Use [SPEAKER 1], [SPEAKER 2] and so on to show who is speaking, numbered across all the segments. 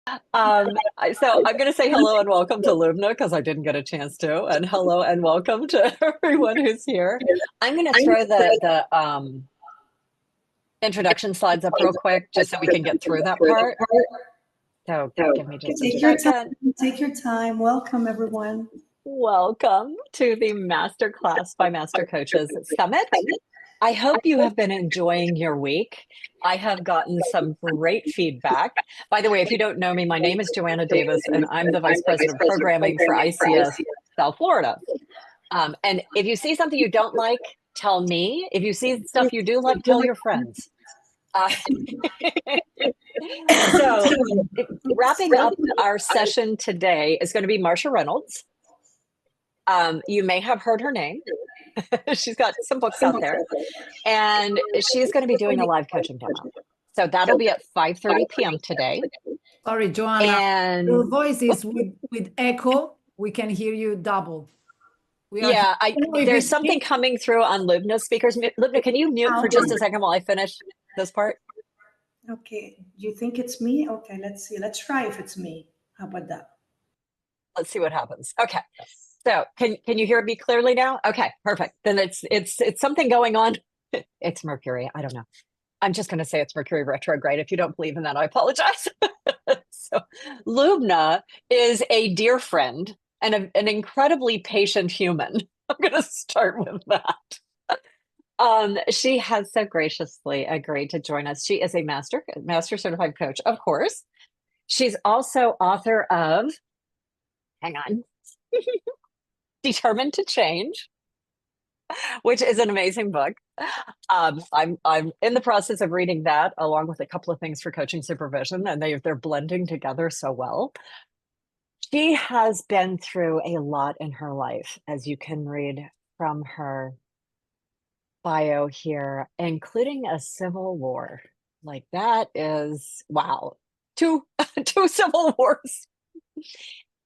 [SPEAKER 1] So I'm going to say hello and welcome to Lubna because I didn't get a chance to, and hello and welcome to everyone who's here. I'm going to throw the introduction slides up real quick just so we can get through that part. So give me just a second.
[SPEAKER 2] Take your time. Welcome, everyone.
[SPEAKER 1] Welcome to the MasterClass by Master Coaches Summit. I hope you have been enjoying your week. I have gotten some great feedback. By the way, if you don't know me, my name is Joanna Davis, and I'm the Vice President of Programming for ICS South Florida. And if you see something you don't like, tell me. If you see stuff you do like, tell your friends. So wrapping up our session today is going to be Marsha Reynolds. You may have heard her name. She's got some books out there, and she's going to be doing a live coaching demo. So that'll be at 5:30 p.m. today.
[SPEAKER 3] Sorry, Joanna.
[SPEAKER 1] And
[SPEAKER 3] your voice is with echo. We can hear you double.
[SPEAKER 1] There's something coming through on Lubna's speakers. Lubna, can you mute for just a second while I finish this part?
[SPEAKER 2] Okay. Do you think it's me? Okay, let's see. Let's try if it's me. How about that?
[SPEAKER 1] Let's see what happens. Okay. So can you hear me clearly now? Okay, perfect. Then it's something going on. It's Mercury. I don't know. I'm just going to say it's Mercury retrograde. If you don't believe in that, I apologize. So Lubna is a dear friend and an incredibly patient human. I'm going to start with that. She has so graciously agreed to join us. She is a master certified coach, of course. She's also author of, hang on, Determined to Change, which is an amazing book. I'm in the process of reading that along with a couple of things for coaching supervision, and they're blending together so well. She has been through a lot in her life, as you can read from her bio here, including a civil war. Like that is, wow, two civil wars.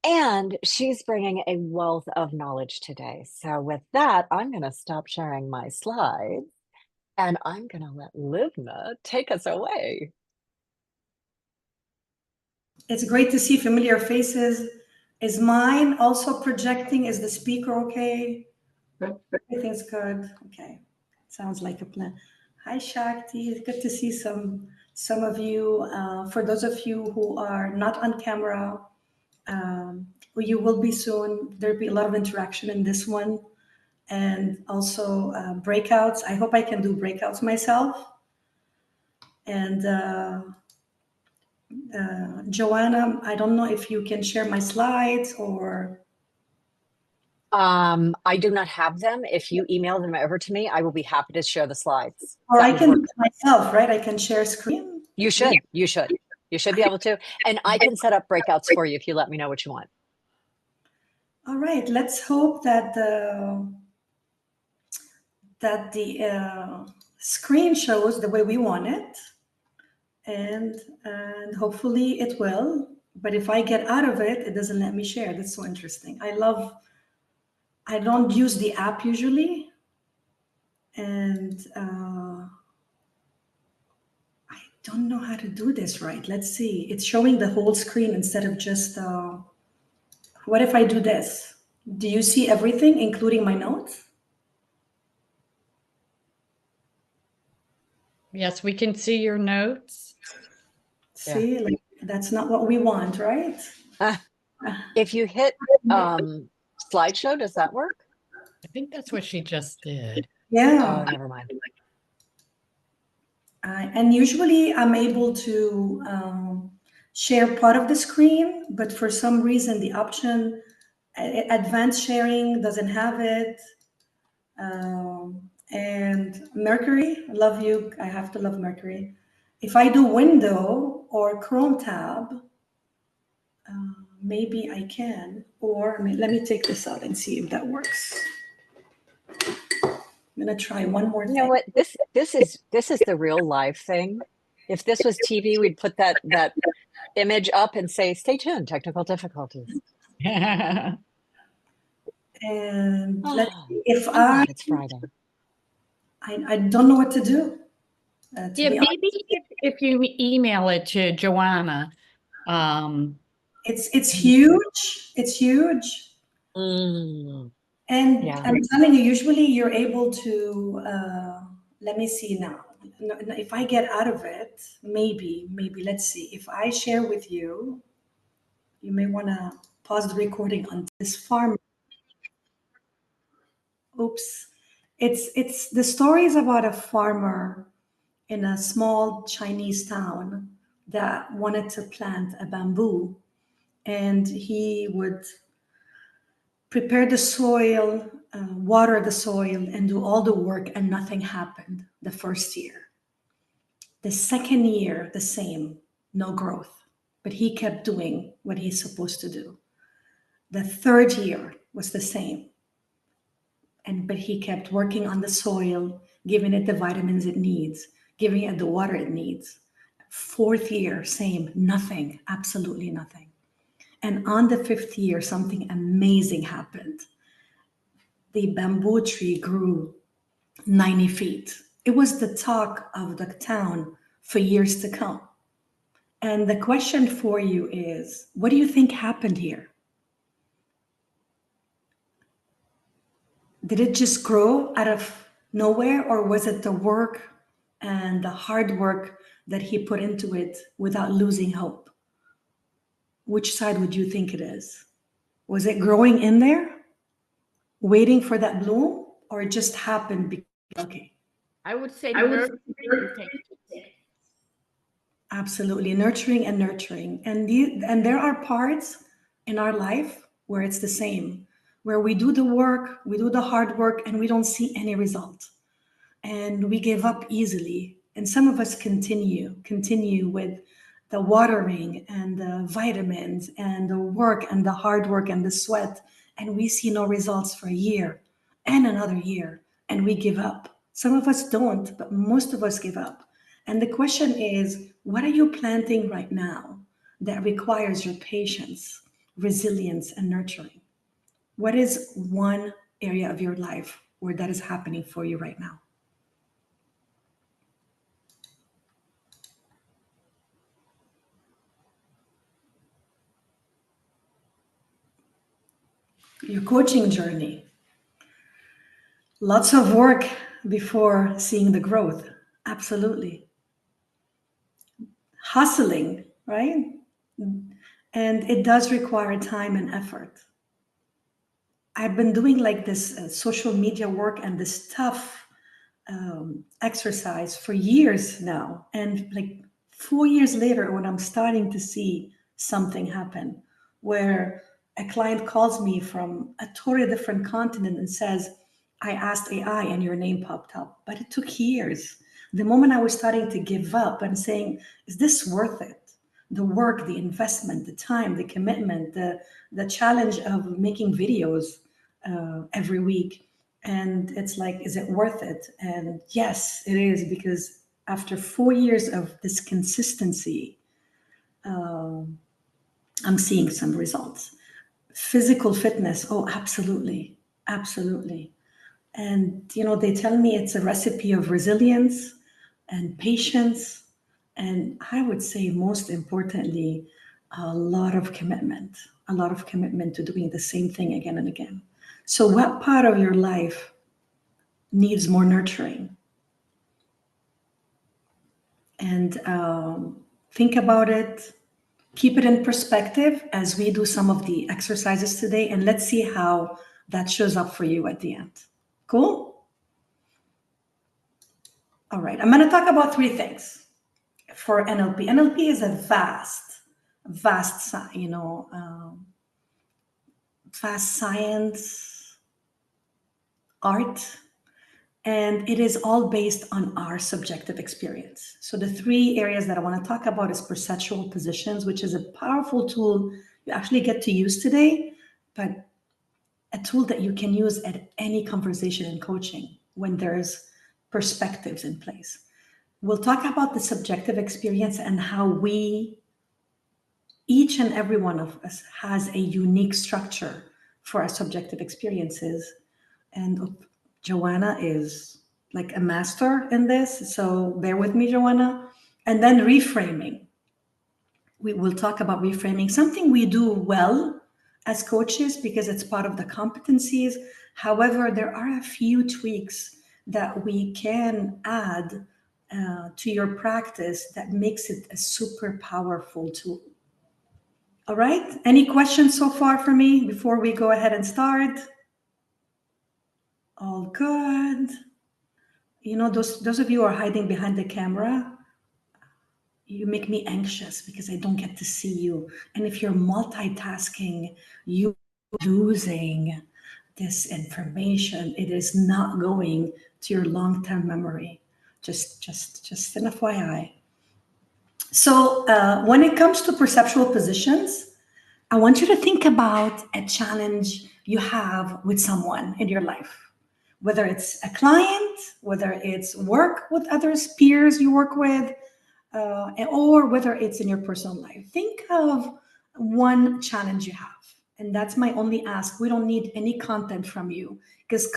[SPEAKER 1] And she's bringing a wealth of knowledge today. So with that, I'm going to stop sharing my slides and I'm going to let Lubna take us away.
[SPEAKER 2] It's great to see familiar faces. Is mine also projecting? Is the speaker okay? Everything's good. Okay. Sounds like a plan. Hi, Shakti. It's good to see some of you. For those of you who are not on camera, you will be soon. There'll be a lot of interaction in this one, and also breakouts. I hope I can do breakouts myself. And Joanna, I don't know if you can share my slides or.
[SPEAKER 1] I do not have them. If you email them over to me, I will be happy to share the slides.
[SPEAKER 2] Or I can do it myself, right? I can share screen.
[SPEAKER 1] You should. You should be able to. And I can set up breakouts for you if you let me know what you want.
[SPEAKER 2] All right. Let's hope that the screen shows the way we want it, and hopefully it will. But if I get out of it, it doesn't let me share. That's so interesting. I don't use the app usually, and I don't know how to do this right. Let's see. It's showing the whole screen instead of just, what if I do this? Do you see everything, including my notes?
[SPEAKER 4] Yes, we can see your notes.
[SPEAKER 2] See, like, that's not what we want, right?
[SPEAKER 1] If you hit slideshow, does that work?
[SPEAKER 4] I think that's what she just did.
[SPEAKER 2] Yeah.
[SPEAKER 1] Oh, never mind.
[SPEAKER 2] And usually I'm able to share part of the screen, but for some reason the option advanced sharing doesn't have it. And Mercury, love you. I have to love Mercury. If I do window or Chrome tab, maybe I can, or let me take this out and see if that works. I'm gonna try one more thing.
[SPEAKER 1] You know what? This is the real live thing. If this was TV, we'd put that image up and say, "Stay tuned, technical difficulties."
[SPEAKER 2] And let's see if
[SPEAKER 1] it's Friday.
[SPEAKER 2] I don't know what to do.
[SPEAKER 4] Yeah, maybe if you email it to Joanna,
[SPEAKER 2] It's huge. It's huge.
[SPEAKER 1] Mm,
[SPEAKER 2] And
[SPEAKER 1] yeah.
[SPEAKER 2] I'm telling you, usually you're able to, let me see now. If I get out of it, maybe, let's see. If I share with you, you may want to pause the recording on this farm. Oops. It's the story is about a farmer in a small Chinese town that wanted to plant a bamboo, and he would prepare the soil, water the soil, and do all the work, and nothing happened the first year. The second year, the same, no growth, but he kept doing what he's supposed to do. The third year was the same, but he kept working on the soil, giving it the vitamins it needs, giving it the water it needs. Fourth year, same, nothing, absolutely nothing. And on the fifth year, something amazing happened. The bamboo tree grew 90 feet. It was the talk of the town for years to come. And the question for you is, what do you think happened here? Did it just grow out of nowhere, or was it the work and the hard work that he put into it without losing hope? Which side would you think it is? Was it growing in there, waiting for that bloom, or it just happened because, okay?
[SPEAKER 5] I would say nurturing.
[SPEAKER 2] Absolutely, nurturing and nurturing. And there are parts in our life where it's the same, where we do the work, we do the hard work, and we don't see any result. And we give up easily. And some of us continue with the watering and the vitamins and the work and the hard work and the sweat, and we see no results for a year and another year, and we give up. Some of us don't, but most of us give up. And the question is, what are you planting right now that requires your patience, resilience, and nurturing? What is one area of your life where that is happening for you right now? Your coaching journey. Lots of work before seeing the growth. Absolutely. Hustling, right? And it does require time and effort. I've been doing like this social media work and this tough exercise for years now. And like 4 years later, when I'm starting to see something happen, where a client calls me from a totally different continent and says, I asked AI and your name popped up, but it took years. The moment I was starting to give up and saying, is this worth it? The work, the investment, the time, the commitment, the challenge of making videos every week. And it's like, is it worth it? And yes, it is, because after 4 years of this consistency, I'm seeing some results. Physical fitness, oh, absolutely, absolutely. And, you know, they tell me it's a recipe of resilience and patience. And I would say, most importantly, a lot of commitment to doing the same thing again and again. So what part of your life needs more nurturing? And think about it, keep it in perspective as we do some of the exercises today, and let's see how that shows up for you at the end. Cool? All right, I'm going to talk about 3 things for NLP. NLP is a vast, vast science, art, and it is all based on our subjective experience. So the 3 areas that I want to talk about is perceptual positions, which is a powerful tool you actually get to use today, but a tool that you can use at any conversation in coaching when there's perspectives in place. We'll talk about the subjective experience and how each and every one of us has a unique structure for our subjective experiences. And Joanna is like a master in this, so bear with me, Joanna. And then reframing. we will talk about reframing, something we do well as coaches because it's part of the competencies. However, there are a few tweaks that we can add to your practice that makes it a super powerful tool. All right, any questions so far for me before we go ahead and start? All good. You know, those of you who are hiding behind the camera, you make me anxious because I don't get to see you. And if you're multitasking, you're losing this information. It is not going to your long-term memory. Just an FYI. So when it comes to perceptual positions, I want you to think about a challenge you have with someone in your life, whether it's a client, whether it's work with others, peers you work with, or whether it's in your personal life. Think of one challenge you have. And that's my only ask. We don't need any content from you because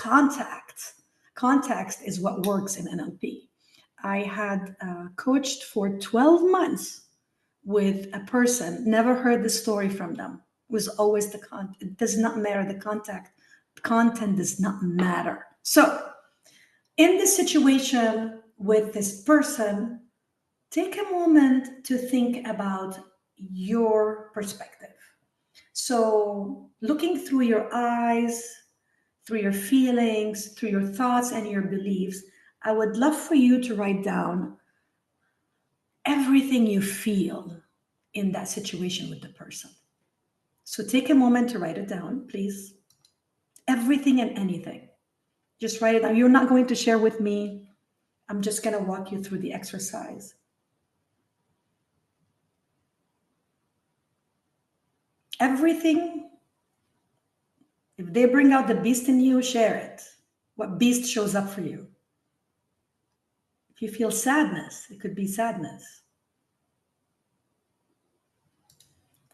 [SPEAKER 2] context is what works in NLP. I had coached for 12 months with a person, never heard the story from them. It was always the content. It does not matter. The content does not matter. So in this situation with this person, take a moment to think about your perspective. So looking through your eyes, through your feelings, through your thoughts and your beliefs, I would love for you to write down everything you feel in that situation with the person. So take a moment to write it down, please. Everything and anything. Just write it down. You're not going to share with me. I'm just going to walk you through the exercise. Everything. If they bring out the beast in you, share it. What beast shows up for you? If you feel sadness, it could be sadness.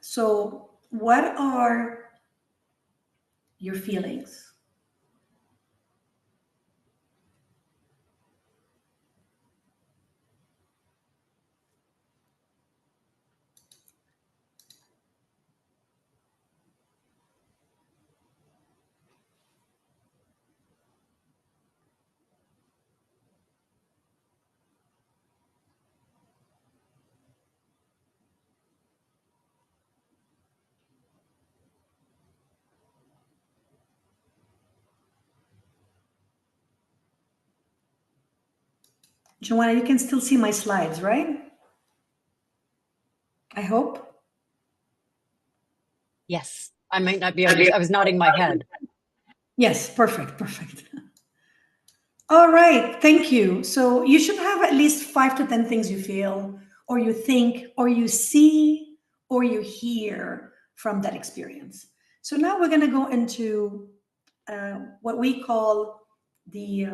[SPEAKER 2] So what are your feelings? Joanna, you can still see my slides, right? I hope.
[SPEAKER 1] Yes, I might not be able to. I was nodding my head.
[SPEAKER 2] Yes, perfect. All right, thank you. So you should have at least 5 to 10 things you feel, or you think, or you see, or you hear from that experience. So now we're going to go into what we call the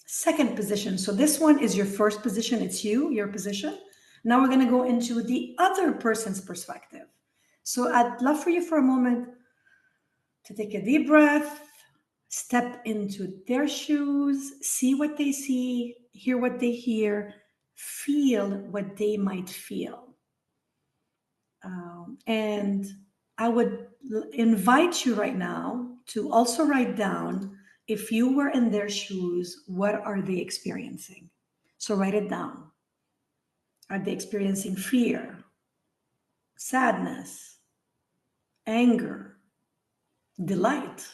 [SPEAKER 2] second position. So this one is your first position. It's your position. Now we're going to go into the other person's perspective. So I'd love for you for a moment to take a deep breath, step into their shoes, see what they see, hear what they hear, feel what they might feel. And I would invite you right now to also write down, if you were in their shoes, what are they experiencing? So write it down. Are they experiencing fear, sadness, anger, delight?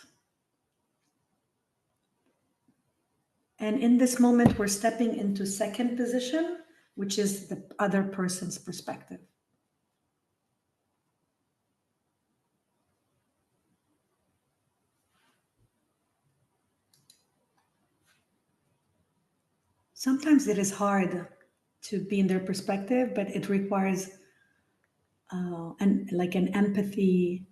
[SPEAKER 2] And in this moment, we're stepping into second position, which is the other person's perspective. Sometimes it is hard to be in their perspective, but it requires an empathy.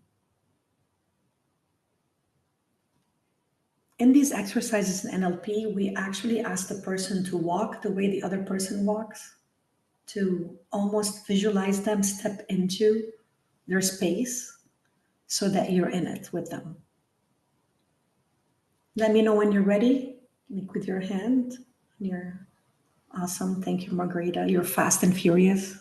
[SPEAKER 2] In these exercises in NLP, we actually ask the person to walk the way the other person walks, to almost visualize them step into their space so that you're in it with them. Let me know when you're ready, like with your hand. You're awesome. Thank you, Margarita. You're fast and furious.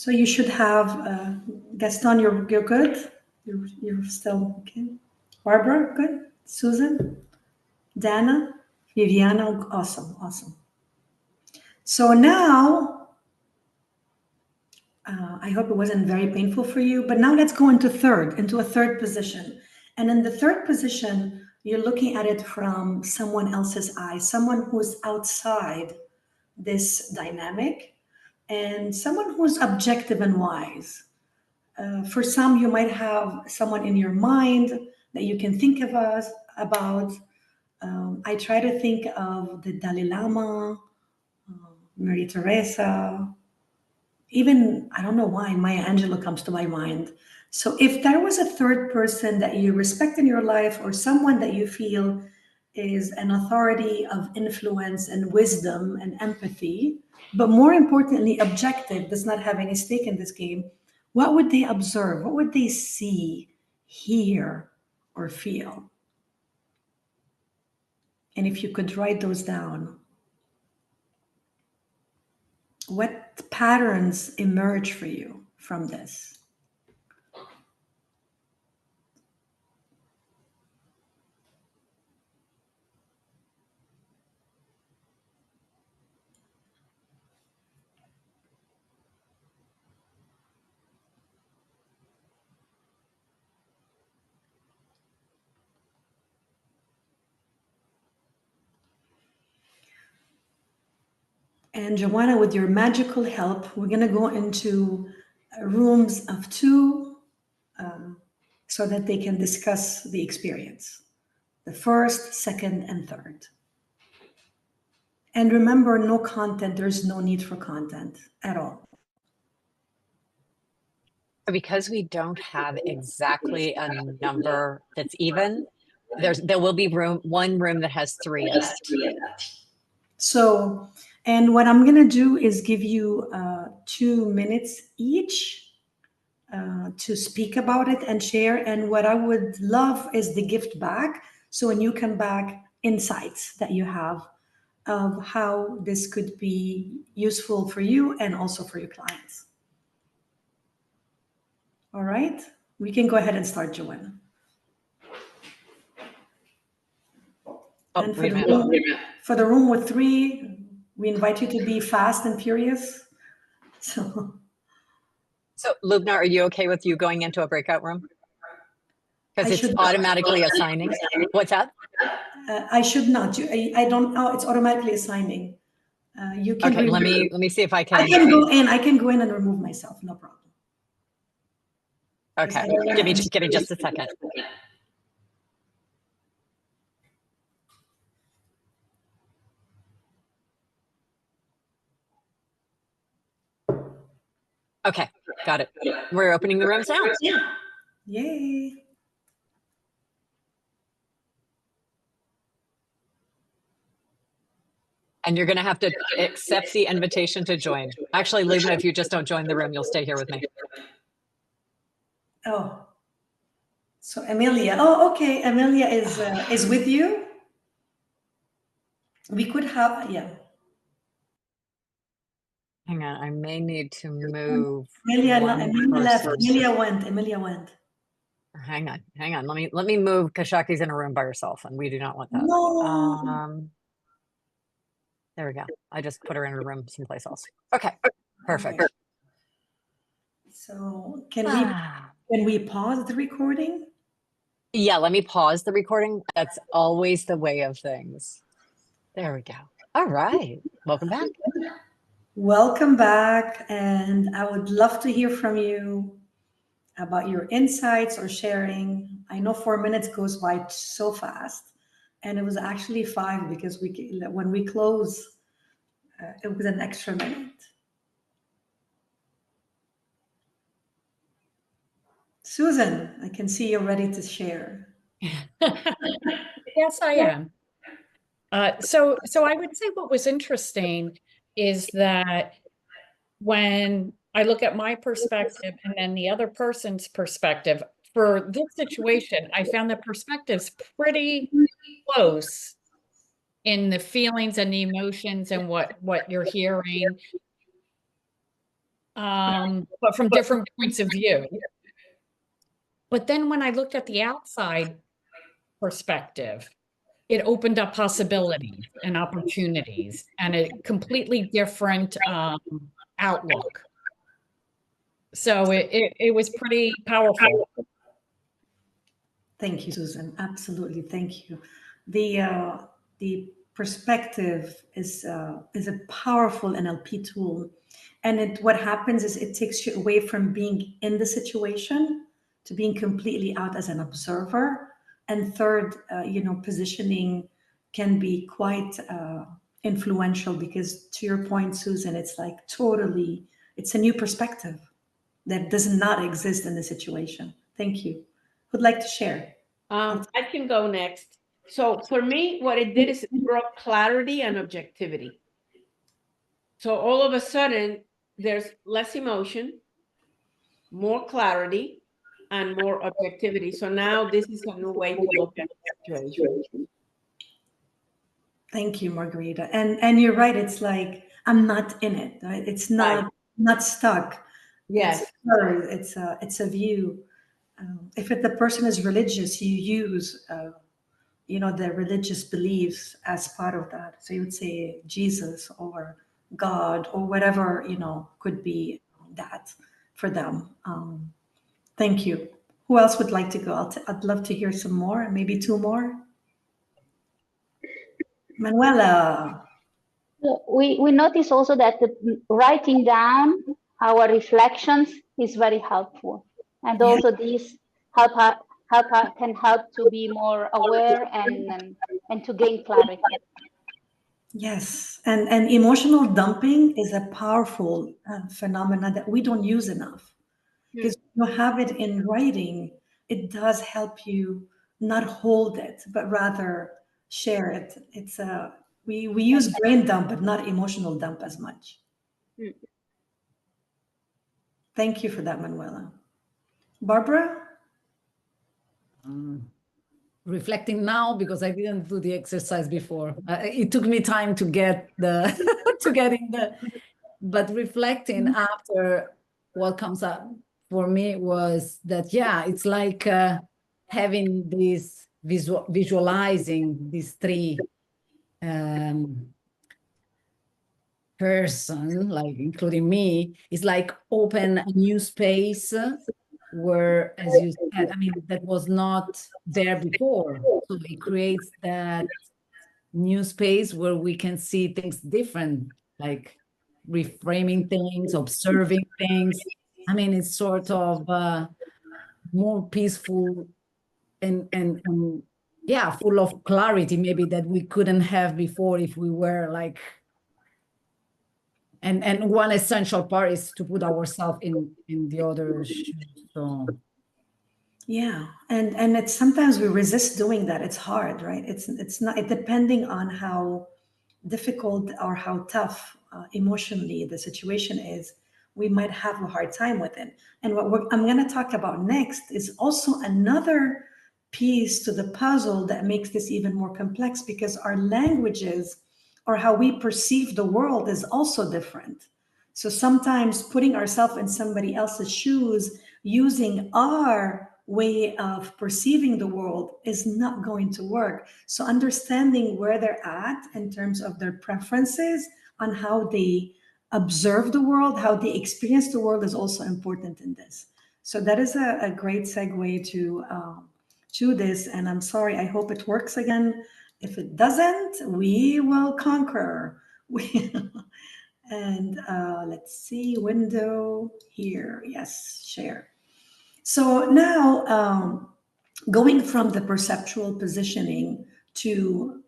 [SPEAKER 2] So you should have Gaston. You're good. You're still okay. Barbara, good. Susan, Dana, Viviana, awesome, awesome. So now, I hope it wasn't very painful for you. But now let's go into a third position. And in the third position, you're looking at it from someone else's eyes, someone who's outside this dynamic, and someone who's objective and wise. For some, you might have someone in your mind that you can think of us about. I try to think of the Dalai Lama, Maria Teresa, even, I don't know why, Maya Angelou comes to my mind. So if there was a third person that you respect in your life, or someone that you feel is an authority of influence and wisdom and empathy, but more importantly, objective, does not have any stake in this game, what would they observe? What would they see, hear, or feel? And if you could write those down, what patterns emerge for you from this? And Joanna, with your magical help, we're going to go into rooms of two so that they can discuss the experience. The first, second, and third. And remember, no content. There's no need for content at all.
[SPEAKER 1] Because we don't have exactly a number that's even, there will be one room that has 3 in it.
[SPEAKER 2] So, and what I'm going to do is give you 2 minutes each to speak about it and share. And what I would love is the gift back. So when you come back, insights that you have of how this could be useful for you and also for your clients. All right, we can go ahead and start, Joanna. And for the room with 3, we invite you to be fast and furious. So
[SPEAKER 1] Lubna, are you okay with you going into a breakout room? Because it's automatically assigning. What's that?
[SPEAKER 2] I should not. I don't know. It's automatically assigning. You can.
[SPEAKER 1] Okay, let me see if I can.
[SPEAKER 2] I can go in. I can go in and remove myself. No problem.
[SPEAKER 1] Okay, give me just a second. Okay, got it. We're opening the rooms now.
[SPEAKER 2] Yay.
[SPEAKER 1] And you're going to have to accept the invitation to join. Actually, Lubna, if you just don't join the room, you'll stay here with me.
[SPEAKER 2] Oh, so Amelia. Oh, okay. Amelia is with you. We could have, yeah.
[SPEAKER 1] Hang on, I may need to move.
[SPEAKER 2] Amelia left. Amelia went.
[SPEAKER 1] Hang on. Let me move. Kashaki's in a room by herself, and we do not want that.
[SPEAKER 2] No.
[SPEAKER 1] There we go. I just put her in a room someplace else. Okay, perfect.
[SPEAKER 2] Okay. So can we pause the recording?
[SPEAKER 1] Yeah, let me pause the recording. That's always the way of things. There we go. All right. Welcome back.
[SPEAKER 2] Welcome back. And I would love to hear from you about your insights or sharing. I know 4 minutes goes by so fast. And it was actually 5 because when we close, it was an extra minute. Susan, I can see you're ready to share.
[SPEAKER 4] Yes, I am. So I would say what was interesting is that when I look at my perspective and then the other person's perspective, for this situation, I found the perspectives pretty close in the feelings and the emotions and what you're hearing. but from different points of view. But then when I looked at the outside perspective, it opened up possibilities and opportunities and a completely different outlook. So it was pretty powerful.
[SPEAKER 2] Thank you, Susan. Absolutely, thank you. The perspective is a powerful NLP tool, and what happens is it takes you away from being in the situation to being completely out as an observer. And third, positioning can be quite influential because, to your point, Susan, it's like it's a new perspective that does not exist in the situation. Thank you. Who'd like to share?
[SPEAKER 5] I can go next. So for me, what it did is it brought clarity and objectivity. So all of a sudden, there's less emotion, more clarity, and more objectivity. So now this is a new way to look at the situation.
[SPEAKER 2] Thank you, Margarita. And you're right. It's like I'm not in it. Right? It's not stuck.
[SPEAKER 5] Yes.
[SPEAKER 2] It's a view. If the person is religious, you use the religious beliefs as part of that. So you would say Jesus or God or whatever could be that for them. Thank you. Who else would like to go? I'd love to hear some more. Maybe two more. Manuela.
[SPEAKER 6] We notice also that writing down our reflections is very helpful, and also these can help to be more aware and to gain clarity.
[SPEAKER 2] Yes, and emotional dumping is a powerful phenomenon that we don't use enough, because when you have it in writing, it does help you not hold it, but rather share it. It's we use brain dump, but not emotional dump as much. Thank you for that, Manuela. Barbara?
[SPEAKER 3] Reflecting now because I didn't do the exercise before. It took me time to get but reflecting after, what comes up for me was that, it's like having this visualizing these three person, like including me, is like open a new space where, as you said, that was not there before. So it creates that new space where we can see things different, like reframing things, observing things. It's sort of more peaceful and full of clarity, maybe, that we couldn't have before if we were like. And one essential part is to put ourselves in the other shoes. So
[SPEAKER 2] and it's sometimes we resist doing that. It's hard, right? It's not depending on how difficult or how tough emotionally the situation is. We might have a hard time with it. And what I'm going to talk about next is also another piece to the puzzle that makes this even more complex, because our languages or how we perceive the world is also different. So sometimes putting ourselves in somebody else's shoes, using our way of perceiving the world, is not going to work. So understanding where they're at in terms of their preferences on how they observe the world, how they experience the world, is also important in this. So that is a great segue to this. And I'm sorry, I hope it works again. If it doesn't, we will conquer. And let's see, window here. Yes, share. So now going from the perceptual positioning to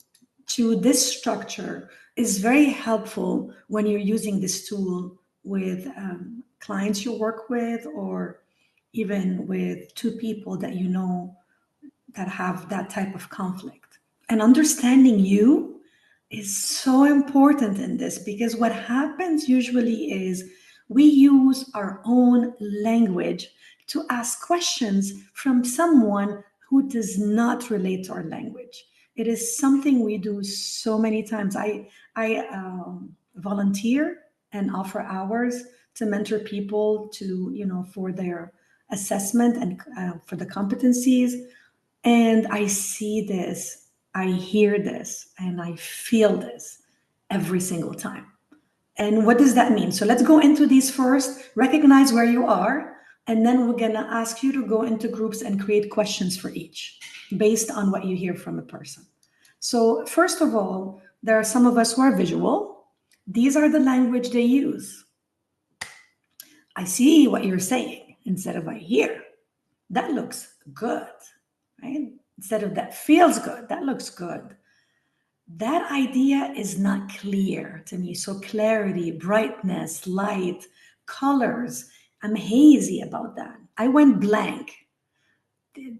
[SPEAKER 2] this structure is very helpful when you're using this tool with clients you work with, or even with two people that you know that have that type of conflict. And understanding you is so important in this, because what happens usually is we use our own language to ask questions from someone who does not relate to our language. It is something we do so many times. I volunteer and offer hours to mentor people to, for their assessment and for the competencies. And I see this, I hear this, and I feel this every single time. And what does that mean? So let's go into these first, recognize where you are, and then we're going to ask you to go into groups and create questions for each based on what you hear from a person. So first of all, there are some of us who are visual. These are the language they use. I see what you're saying instead of I hear. That looks good, right? Instead of that feels good, that looks good. That idea is not clear to me. So clarity, brightness, light, colors, I'm hazy about that. I went blank.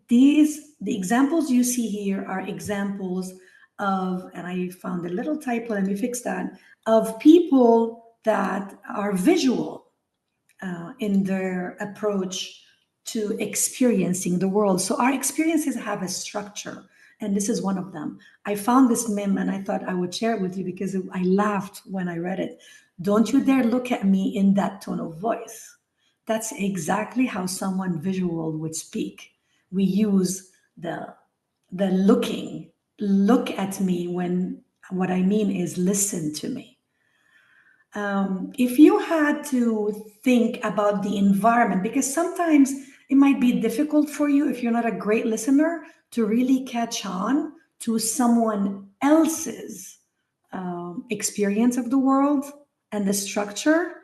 [SPEAKER 2] The examples you see here are examples of, and I found a little typo, let me fix that, of people that are visual in their approach to experiencing the world. So our experiences have a structure, and this is one of them. I found this meme and I thought I would share it with you because I laughed when I read it. Don't you dare look at me in that tone of voice. That's exactly how someone visual would speak. We use the looking, look at me, when what I mean is listen to me. If you had to think about the environment, because sometimes it might be difficult for you if you're not a great listener to really catch on to someone else's experience of the world and the structure.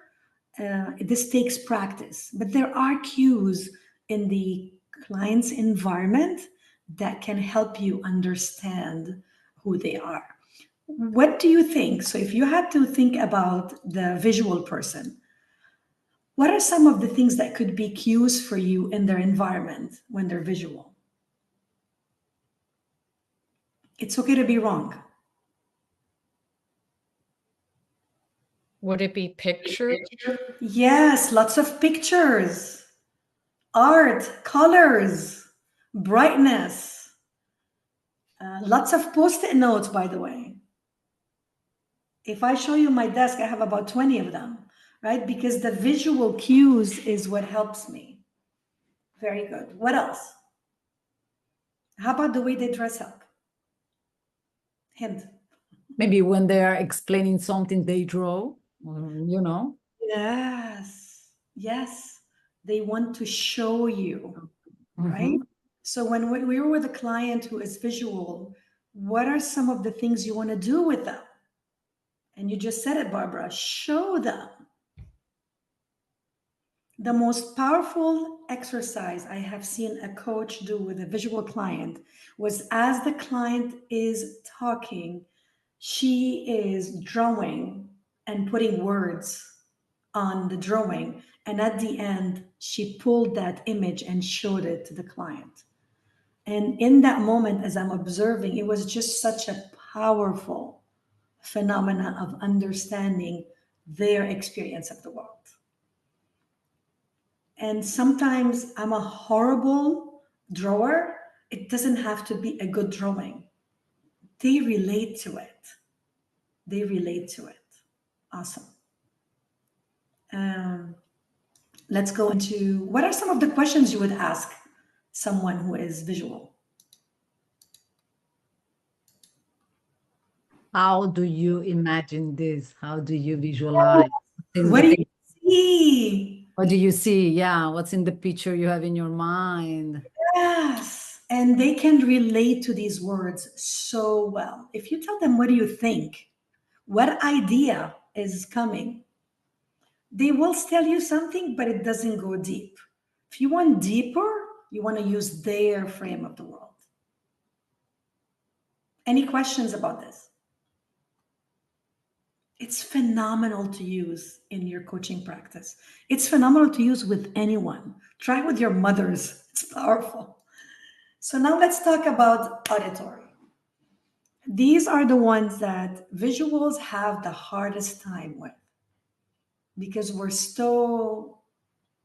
[SPEAKER 2] This takes practice, but there are cues in the client's environment that can help you understand who they are. What do you think? So if you had to think about the visual person, what are some of the things that could be cues for you in their environment when they're visual? It's okay to be wrong.
[SPEAKER 4] Would it be pictures?
[SPEAKER 2] Yes, lots of pictures, art, colors, brightness, lots of post-it notes, by the way. If I show you my desk, I have about 20 of them, right? Because the visual cues is what helps me. Very good. What else? How about the way they dress up? Hint.
[SPEAKER 3] Maybe when they are explaining something they draw,
[SPEAKER 2] Yes. Yes. They want to show you, right?
[SPEAKER 3] Mhm.
[SPEAKER 2] So when we were with a client who is visual, what are some of the things you want to do with them? And you just said it, Barbara, show them. The most powerful exercise I have seen a coach do with a visual client was, as the client is talking, she is drawing and putting words on the drawing. And at the end, she pulled that image and showed it to the client. And in that moment, as I'm observing, it was just such a powerful phenomena of understanding their experience of the world. And sometimes I'm a horrible drawer. It doesn't have to be a good drawing. They relate to it. They relate to it. Awesome. Let's go into, what are some of the questions you would ask someone who is visual?
[SPEAKER 3] How do you imagine this? How do you visualize?
[SPEAKER 2] What do you see?
[SPEAKER 3] What do you see? Yeah, what's in the picture you have in your mind?
[SPEAKER 2] Yes. And they can relate to these words so well. If you tell them, what do you think? What idea is coming? They will tell you something, but it doesn't go deep. If you want deeper, you want to use their frame of the world. Any questions about this? It's phenomenal to use in your coaching practice. It's phenomenal to use with anyone. Try with your mothers. It's powerful. So now let's talk about auditory. These are the ones that visuals have the hardest time with because we're so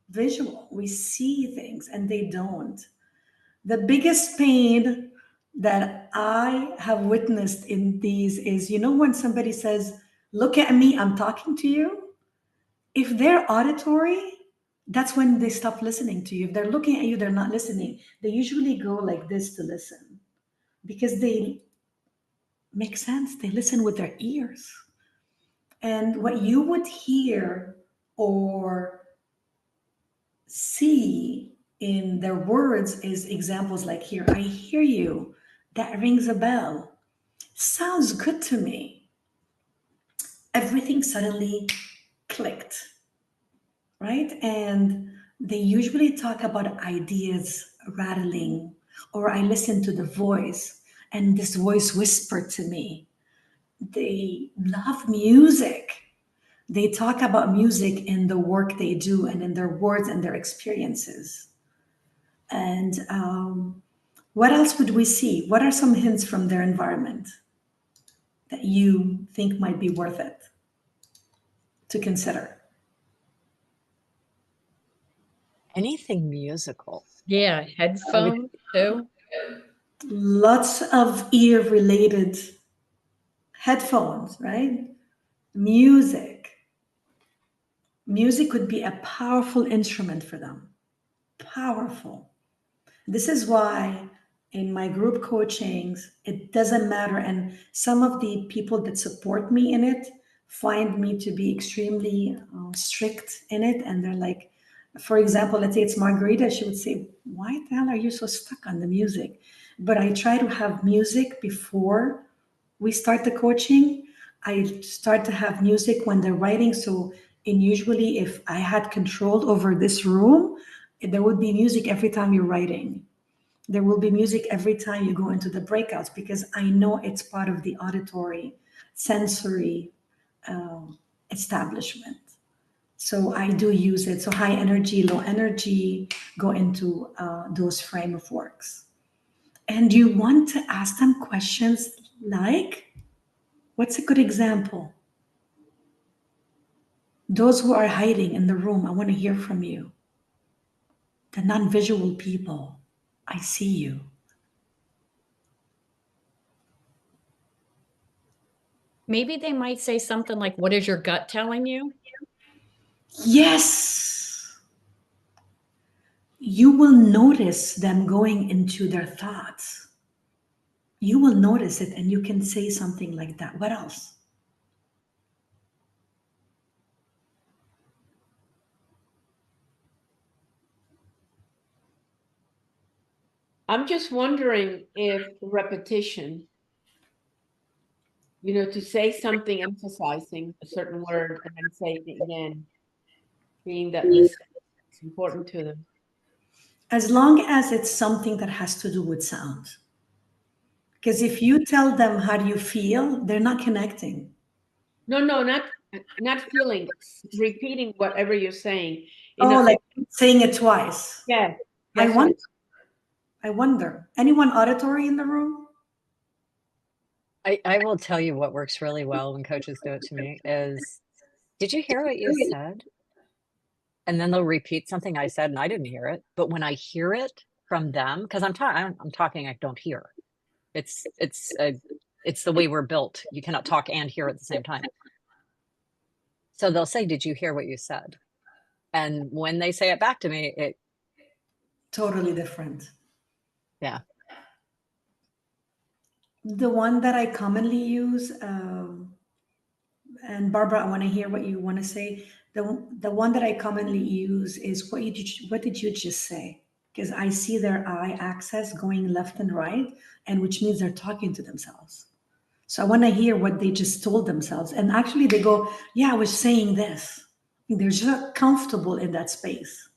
[SPEAKER 2] visual. We see things and they don't. The biggest pain that I have witnessed in these is, when somebody says, look at me, I'm talking to you. If they're auditory, that's when they stop listening to you. If they're looking at you, they're not listening. They usually go like this to listen because they make sense. They listen with their ears. And what you would hear or see in their words is examples like here, I hear you. That rings a bell. Sounds good to me. Everything suddenly clicked, right? And they usually talk about ideas rattling, or I listen to the voice and this voice whispered to me. They love music. They talk about music in the work they do and in their words and their experiences. And what else would we see? What are some hints from their environment that you think might be worth it to consider?
[SPEAKER 1] Anything musical.
[SPEAKER 4] Yeah, headphones too.
[SPEAKER 2] Lots of ear related headphones, right? Music. Music could be a powerful instrument for them. Powerful. This is why in my group coachings, it doesn't matter. And some of the people that support me in it find me to be extremely strict in it. And they're like, for example, let's say it's Margarita, she would say, why the hell are you so stuck on the music? But I try to have music before we start the coaching. I start to have music when they're writing. So, and usually if I had control over this room, there would be music every time you're writing. There will be music every time you go into the breakouts because I know it's part of the auditory sensory establishment. So I do use it. So high energy, low energy go into those frame of works. And you want to ask them questions like, what's a good example? Those who are hiding in the room, I want to hear from you. The non-visual people, I see you.
[SPEAKER 4] Maybe they might say something like, what is your gut telling you?
[SPEAKER 2] Yes. You will notice them going into their thoughts. You will notice it and you can say something like that. What else?
[SPEAKER 5] I'm just wondering if repetition, to say something emphasizing a certain word and then say it again, being that listen is important to them.
[SPEAKER 2] As long as it's something that has to do with sound. Because if you tell them how do you feel, they're not connecting.
[SPEAKER 5] No, not feeling, repeating whatever you're saying.
[SPEAKER 2] Like saying it twice.
[SPEAKER 5] Yeah.
[SPEAKER 2] I wonder. Anyone auditory in the room?
[SPEAKER 1] I will tell you what works really well when coaches do it to me is, did you hear what you said? And then they'll repeat something I said and I didn't hear it. But when I hear it from them, because I'm talking, I don't hear. It's the way we're built. You cannot talk and hear at the same time. So they'll say, did you hear what you said? And when they say it back to me, it
[SPEAKER 2] totally different.
[SPEAKER 1] Yeah.
[SPEAKER 2] The one that I commonly use, and Barbara, I want to hear what you want to say. The one that I commonly use is what did you just say? Because I see their eye axis going left and right, and which means they're talking to themselves. So I want to hear what they just told themselves. And actually they go, yeah, I was saying this. They're just comfortable in that space.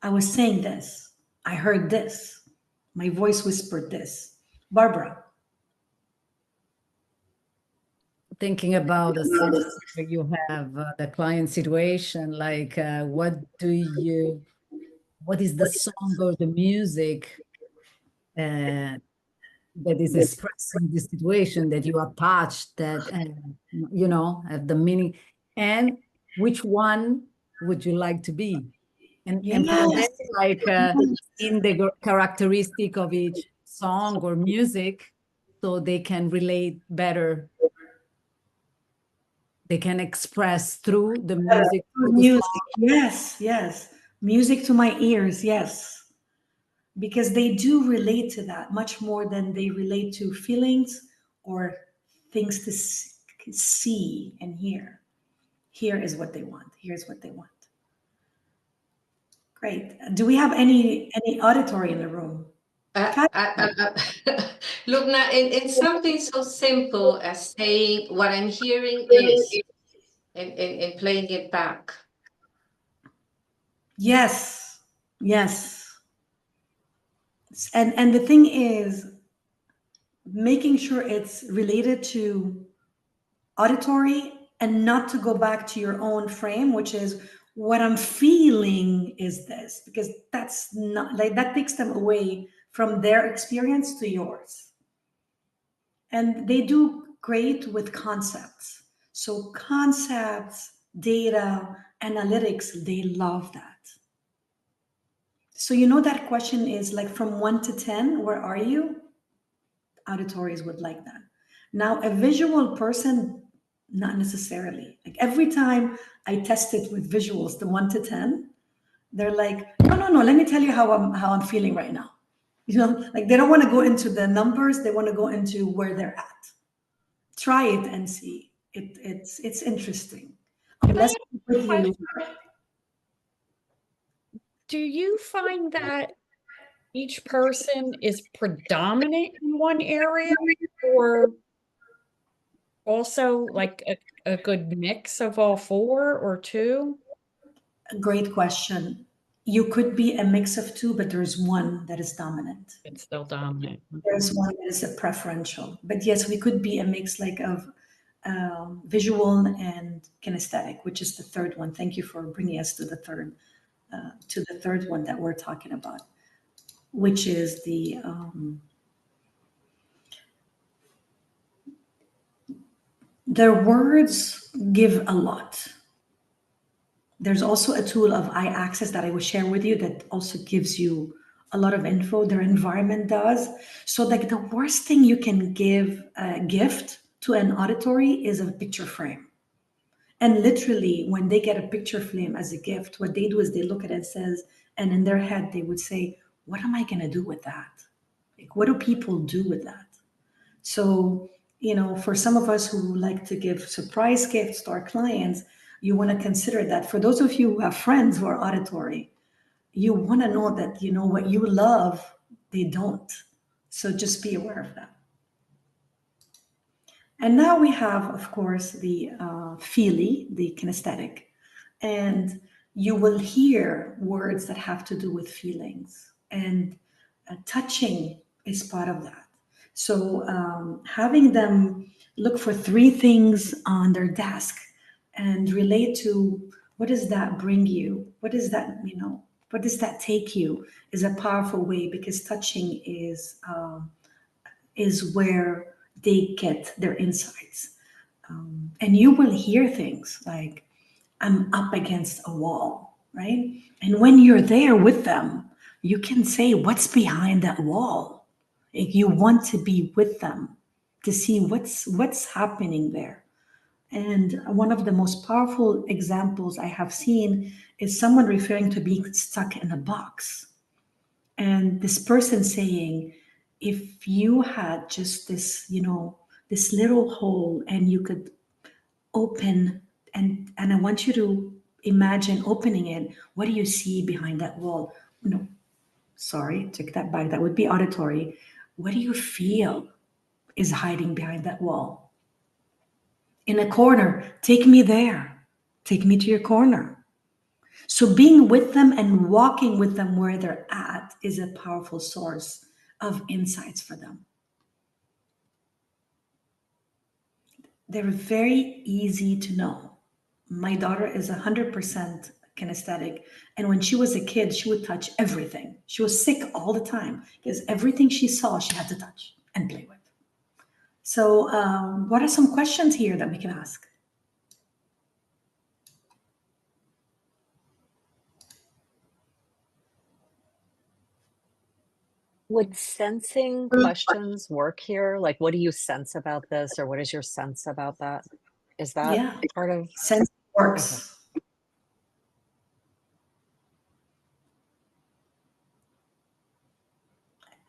[SPEAKER 2] I was saying this. I heard this. My voice whispered this. Barbara.
[SPEAKER 3] Thinking about the scenario you have, the client situation, like what is the song or the music that is expressing the situation that you are touched, that have the meaning, and which one would you like to be? And for them, like in the characteristic of each song or music, so they can relate better they can express through the music, through the
[SPEAKER 2] Music,
[SPEAKER 3] song.
[SPEAKER 2] yes, yes. Music to my ears, yes. Because they do relate to that much more than they relate to feelings or things to see and hear. Here is what they want. Here's what they want. Great. Do we have any auditory in the room?
[SPEAKER 7] Look, now in something so simple as saying what I'm hearing is, and playing it back.
[SPEAKER 2] Yes, yes. And the thing is, making sure it's related to auditory and not to go back to your own frame, which is what I'm feeling is this, because that's not like that takes them away from their experience to yours. And they do great with concepts. So concepts, data, analytics, they love that. So you know that question is like from 1 to 10, where are you? Auditories would like that. Now, a visual person, not necessarily. Like every time I test it with visuals, the 1 to 10, they're like, no, let me tell you how I'm feeling right now. You know, like they don't want to go into the numbers, they want to go into where they're at. Try it and see. It's interesting. Unless with you.
[SPEAKER 4] Do you find that each person is predominant in one area, or also like a good mix of all four or two?
[SPEAKER 2] Great question. You could be a mix of two, but there's one that is dominant.
[SPEAKER 4] It's still dominant.
[SPEAKER 2] There's one that is a preferential. But yes, we could be a mix like of visual and kinesthetic, which is the third one. Thank you for bringing us to the third one that we're talking about, which is their words give a lot. There's also a tool of eye access that I will share with you that also gives you a lot of info. Their environment does. So like the worst thing you can give a gift to an auditory is a picture frame. And literally when they get a picture frame as a gift, what they do is they look at it and says, and in their head, they would say, what am I going to do with that? Like, what do people do with that? So, you know, for some of us who like to give surprise gifts to our clients, you want to consider that. For those of you who have friends who are auditory, you want to know that, you know, what you love, they don't. So just be aware of that. And now we have, of course, the feely, the kinesthetic. And you will hear words that have to do with feelings. And touching is part of that. So having them look for 3 things on their desk and relate to what does that bring you? What does that, you know, what does that take you is a powerful way, because touching is where they get their insights. And you will hear things like, I'm up against a wall, right? And when you're there with them, you can say, what's behind that wall? Like you want to be with them to see what's happening there. And one of the most powerful examples I have seen is someone referring to being stuck in a box. And this person saying, if you had just this, you know, this little hole and you could open, and I want you to imagine opening it, what do you see behind that wall? No, sorry, take that back. That would be auditory. What do you feel is hiding behind that wall? In a corner, take me there. Take me to your corner. So being with them and walking with them where they're at is a powerful source of insights for them. They're very easy to know. My daughter is 100% kinesthetic. And when she was a kid, she would touch everything. She was sick all the time because everything she saw, she had to touch and play with. So what are some questions here that we can ask?
[SPEAKER 1] Would sensing questions work here? Like, what do you sense about this? Or what is your sense about that? Is that part of
[SPEAKER 2] sense works? Okay.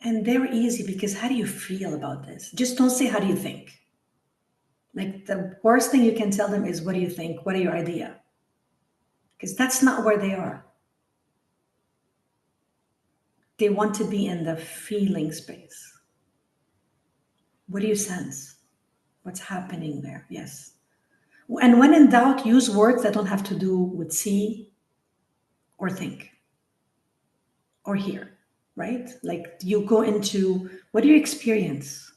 [SPEAKER 2] And they're easy because how do you feel about this? Just don't say, how do you think? Like the worst thing you can tell them is, what do you think? What are your idea? Because that's not where they are. They want to be in the feeling space. What do you sense? What's happening there? Yes. And when in doubt, use words that don't have to do with see or think or hear, right? Like you go into, what do you experience?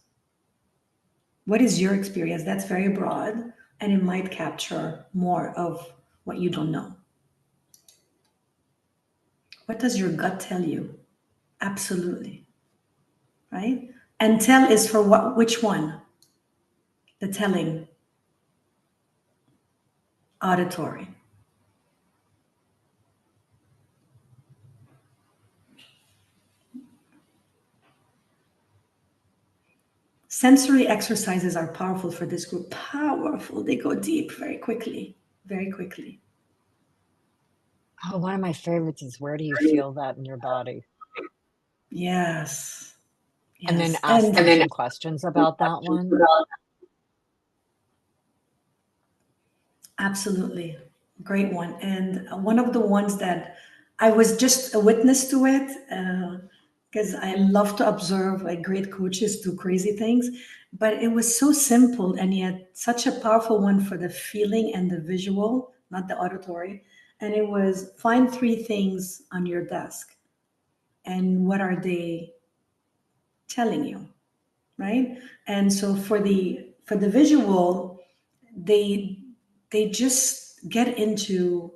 [SPEAKER 2] What is your experience? That's very broad, and it might capture more of what you don't know. What does your gut tell you? Absolutely. Right? And tell is for what? Which one? The telling. Auditory. Sensory exercises are powerful for this group. Powerful. They go deep very quickly. Very quickly.
[SPEAKER 1] Oh, one of my favorites is, where do you feel that in your body?
[SPEAKER 2] Yes.
[SPEAKER 1] And then ask them some questions about that one.
[SPEAKER 2] Absolutely. Great one. And one of the ones that I was just a witness to it, because I love to observe like great coaches do crazy things, but it was so simple and yet such a powerful one for the feeling and the visual, not the auditory. And it was, find 3 things on your desk and what are they telling you, right? And so for the visual, they just get into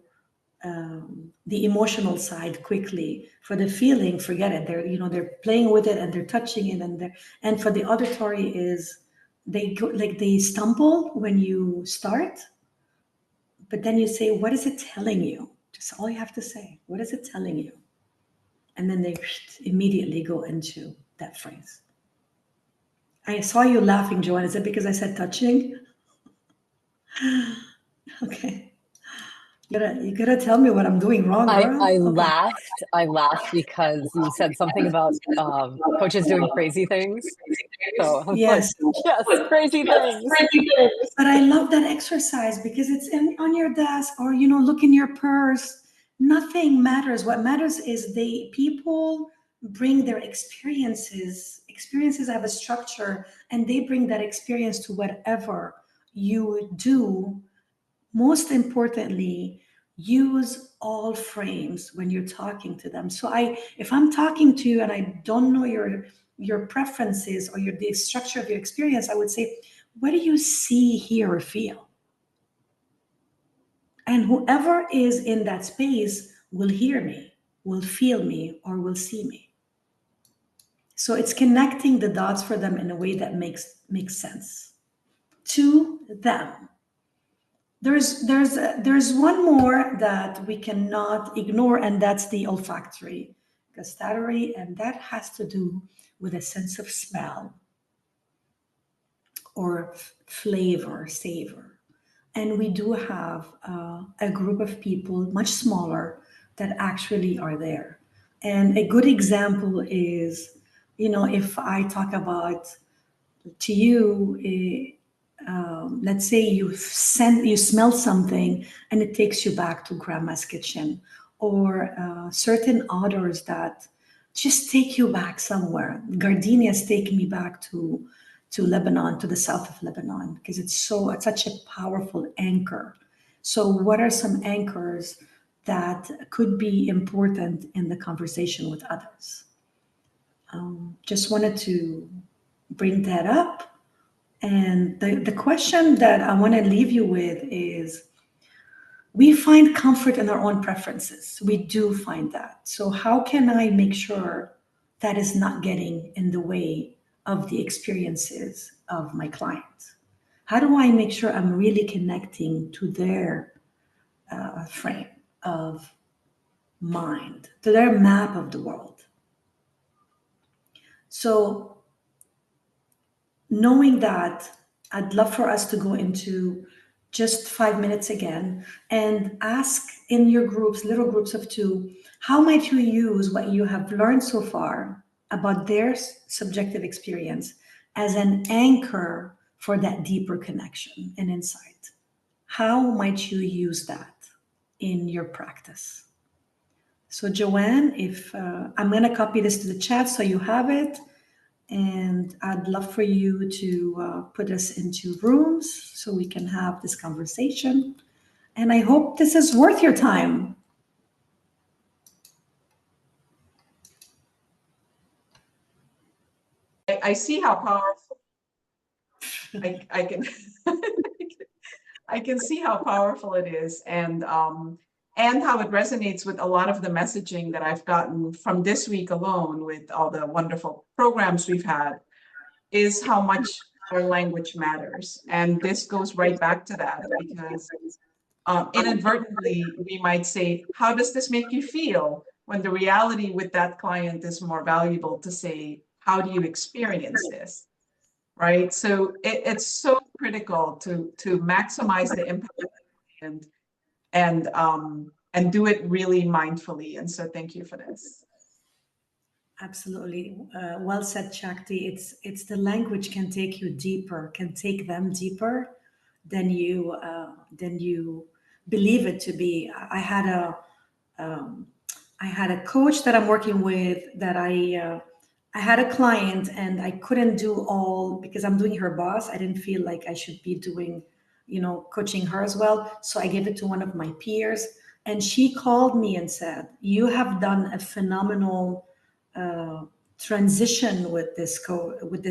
[SPEAKER 2] the emotional side quickly. For the feeling, forget it. They're playing with it and they're touching it, and for the auditory is, they go, like they stumble when you start, but then you say, what is it telling you? Just all you have to say, what is it telling you? And then they immediately go into that phrase. I saw you laughing, Joanne. Is it because I said touching? Okay. You gotta tell me what I'm doing wrong, girl.
[SPEAKER 1] I
[SPEAKER 2] Okay.
[SPEAKER 1] laughed because you said something about coaches doing crazy things. So I'm
[SPEAKER 2] Yes.
[SPEAKER 1] like, yes, crazy things.
[SPEAKER 2] But I love that exercise because it's on your desk, or look in your purse. Nothing matters. What matters is people bring their experiences. Experiences have a structure, and they bring that experience to whatever you do. Most importantly, use all frames when you're talking to them. So if I'm talking to you and I don't know your preferences or the structure of your experience, I would say, what do you see, hear, or feel? And whoever is in that space will hear me, will feel me, or will see me. So it's connecting the dots for them in a way that makes sense to them. There's one more that we cannot ignore, and that's the olfactory, gustatory, and that has to do with a sense of smell or flavor, savor. And we do have a group of people, much smaller, that actually are there. And a good example is, if I talk about to you, let's say you smell something and it takes you back to grandma's kitchen, or certain odors that just take you back somewhere. Gardenias take me back to Lebanon, to the south of Lebanon, because it's such a powerful anchor. So what are some anchors that could be important in the conversation with others? Just wanted to bring that up. And the question that I want to leave you with is, we find comfort in our own preferences. We do find that. So how can I make sure that is not getting in the way of the experiences of my clients? How do I make sure I'm really connecting to their frame of mind, to their map of the world? So knowing that, I'd love for us to go into just 5 minutes again, and ask in your groups, little groups of 2, how might you use what you have learned so far about their subjective experience as an anchor for that deeper connection and insight? How might you use that in your practice? So Joanne, if I'm going to copy this to the chat so you have it, and I'd love for you to put us into rooms so we can have this conversation. And I hope this is worth your time.
[SPEAKER 8] I see how powerful I can I can see how powerful it is, and how it resonates with a lot of the messaging that I've gotten from this week alone with all the wonderful programs we've had, is how much our language matters. And this goes right back to that, because inadvertently we might say, how does this make you feel? When the reality with that client is more valuable to say, how do you experience this? Right? So it's so critical to maximize the impact and do it really mindfully. And so thank you for this.
[SPEAKER 2] Absolutely. Well said, Shakti. It's the language can take you deeper, can take them deeper than you believe it to be. I had a coach that I'm working with that I had a client, and I couldn't do all because I'm doing her boss. I didn't feel like I should be doing, coaching her as well. So I gave it to one of my peers, and she called me and said, "You have done a phenomenal transition with this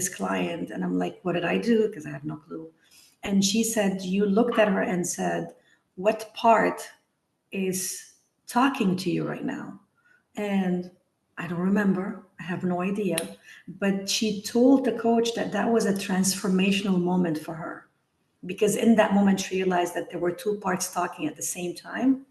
[SPEAKER 2] client." And I'm like, "What did I do?" Because I have no clue. And she said, "You looked at her and said, what part is talking to you right now?" And I don't remember. I have no idea. But she told the coach that that was a transformational moment for her, because in that moment she realized that there were 2 parts talking at the same time.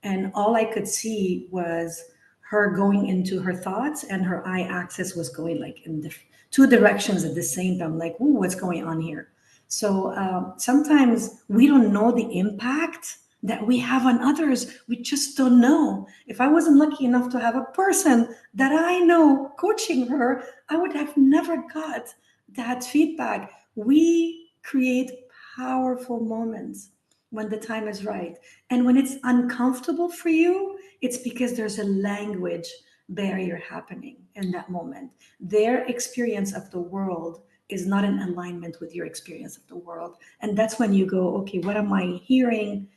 [SPEAKER 2] And all I could see was her going into her thoughts, and her eye axis was going like in 2 directions at the same time. Like, ooh, what's going on here? So sometimes we don't know the impact that we have on others. We just don't know. If I wasn't lucky enough to have a person that I know coaching her, I would have never got that feedback. We create powerful moments when the time is right. And when it's uncomfortable for you, it's because there's a language barrier happening in that moment. Their experience of the world is not in alignment with your experience of the world. And that's when you go, okay, what am I hearing,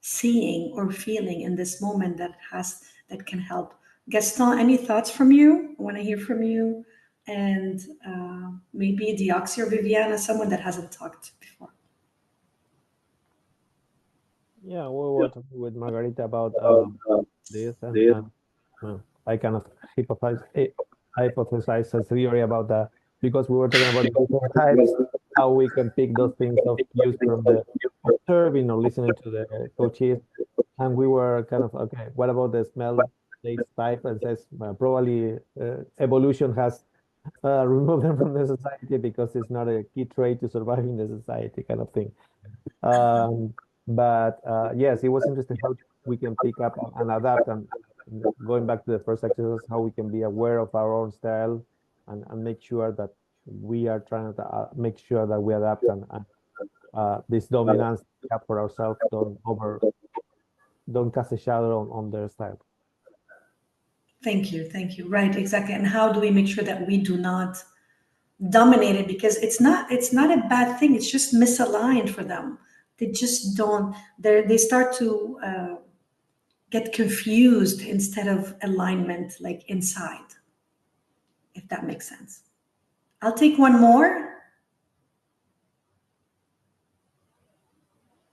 [SPEAKER 2] seeing, or feeling in this moment that can help? Gaston, any thoughts from you? I want to hear from you. And maybe Deoxy or Viviana, someone that hasn't talked before.
[SPEAKER 9] Yeah, we were talking with Margarita about this, and I kind of hypothesize a theory about that, because we were talking about different types, how we can pick those things of cues from the observing or listening to the coaches, and we were kind of, okay, what about the smell taste type? And says probably evolution has removed them from the society because it's not a key trait to surviving the society, kind of thing. But yes, it was interesting how we can pick up and adapt, and going back to the first exercise, how we can be aware of our own style and make sure that we are trying to make sure that we adapt, and this dominance we have for ourselves don't cast a shadow on their style.
[SPEAKER 2] Thank you. Right, exactly. And how do we make sure that we do not dominate it? Because it's not a bad thing. It's just misaligned for them. They just don't. They start to get confused instead of alignment, like inside. If that makes sense. I'll take one more.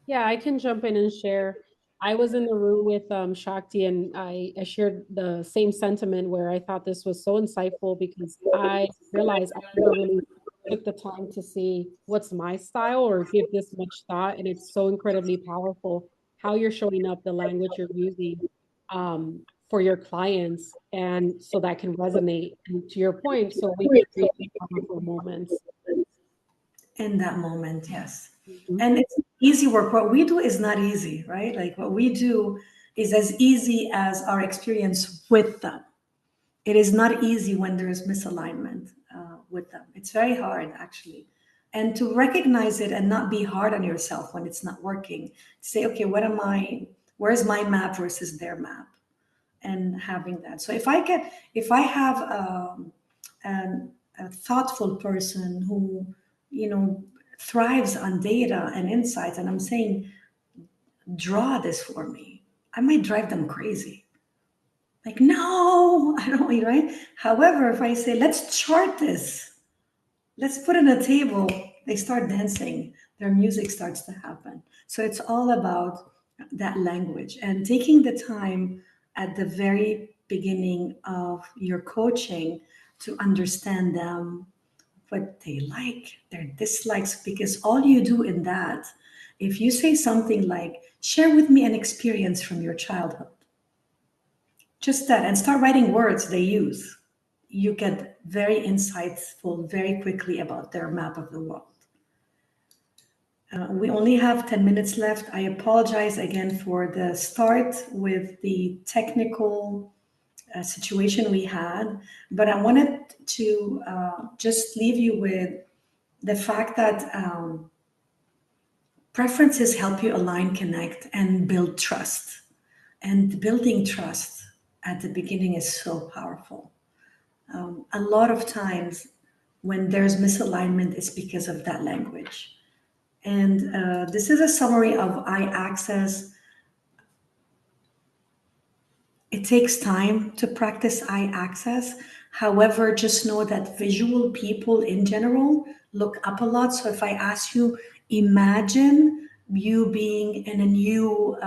[SPEAKER 10] Yeah, I can jump in and share. I was in the room with Shakti, and I shared the same sentiment where I thought this was so insightful, because I realized I never really took the time to see what's my style or give this much thought. And it's so incredibly powerful how you're showing up, the language you're using for your clients. And so that can resonate. And to your point, so we can create powerful moments.
[SPEAKER 2] in that moment, yes.
[SPEAKER 10] Mhm.
[SPEAKER 2] And it's easy work. What we do is not easy, right? Like what we do is as easy as our experience with them. It is not easy when there is misalignment with them. It's very hard, actually. And to recognize it and not be hard on yourself when it's not working. Say, okay, where's my map versus their map? And having that. So if I have a thoughtful person who, thrives on data and insights, and I'm saying, draw this for me, I might drive them crazy. Like, no, I don't, right? However, if I say, let's chart this, let's put it on a table, they start dancing, their music starts to happen. So it's all about that language and taking the time at the very beginning of your coaching to understand them, what they like, their dislikes, because all you do in that, if you say something like, share with me an experience from your childhood, just that, and start writing words they use, you get very insightful very quickly about their map of the world. We only have 10 minutes left. I apologize again for the start with the technical situation we had, but I wanted to just leave you with the fact that preferences help you align, connect, and build trust. And building trust at the beginning is so powerful. A lot of times when there's misalignment, it's because of that language. And this is a summary of eye access. It takes time to practice eye access. However, just know that visual people in general look up a lot. So if I ask you, imagine you being in a new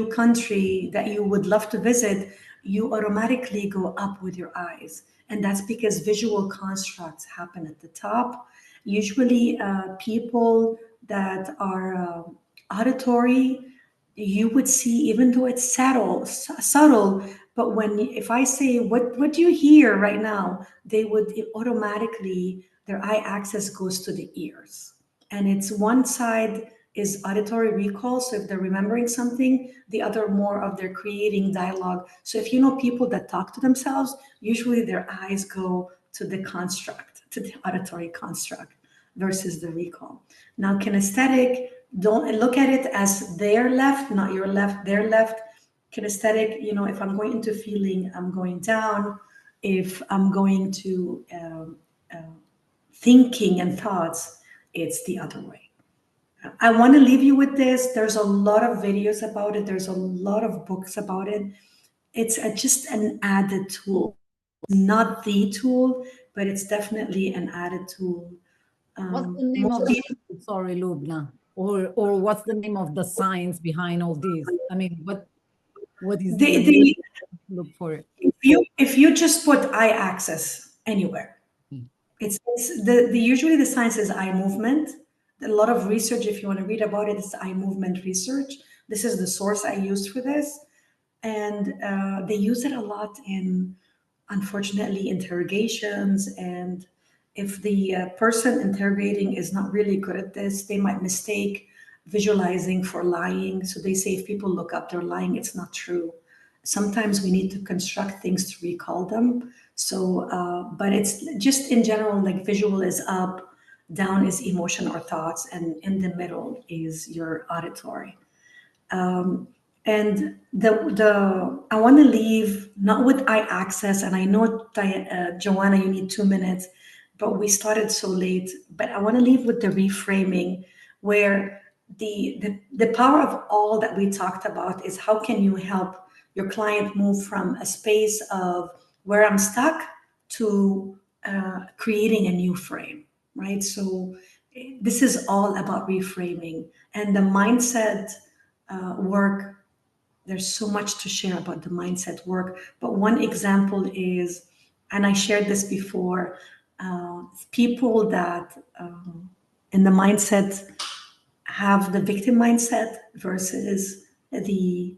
[SPEAKER 2] country that you would love to visit, you automatically go up with your eyes. And that's because visual constructs happen at the top. Usually people that are auditory, you would see, even though it's subtle, but if I say, what do you hear right now? They would automatically, their eye access goes to the ears. And it's one side is auditory recall. So if they're remembering something, the other more of they're creating dialogue. So if you know people that talk to themselves, usually their eyes go to the construct, to the auditory construct versus the recall. Now, kinesthetic, don't look at it as their left, not your left, their left. Kinesthetic, if I'm going into feeling, I'm going down. If I'm going to thinking and thoughts, it's the other way. I want to leave you with this. There's a lot of videos about it. There's a lot of books about it. It's just an added tool, not the tool, but it's definitely an added tool.
[SPEAKER 3] What's the name of the, sorry, Lubna, or what's the name of the science behind all this? I mean, what is the look for it?
[SPEAKER 2] If you just put eye access anywhere, it's usually the science is eye movement. A lot of research, if you want to read about it, is eye movement research. This is the source I used for this, and they use it a lot in, unfortunately, interrogations. And if the person interrogating is not really good at this, they might mistake visualizing for lying. So they say if people look up, they're lying. It's not true. Sometimes we need to construct things to recall them. So, but it's just in general, like visual is up, down is emotion or thoughts, and in the middle is your auditory. And I want to leave not with eye access, and I know Joanna, you need 2 minutes, but we started so late. But I want to leave with the reframing, where the power of all that we talked about is how can you help your client move from a space of where I'm stuck to creating a new frame, right? So this is all about reframing and the mindset work. There's so much to share about the mindset work, but one example is, and I shared this before, people that in the mindset have the victim mindset versus the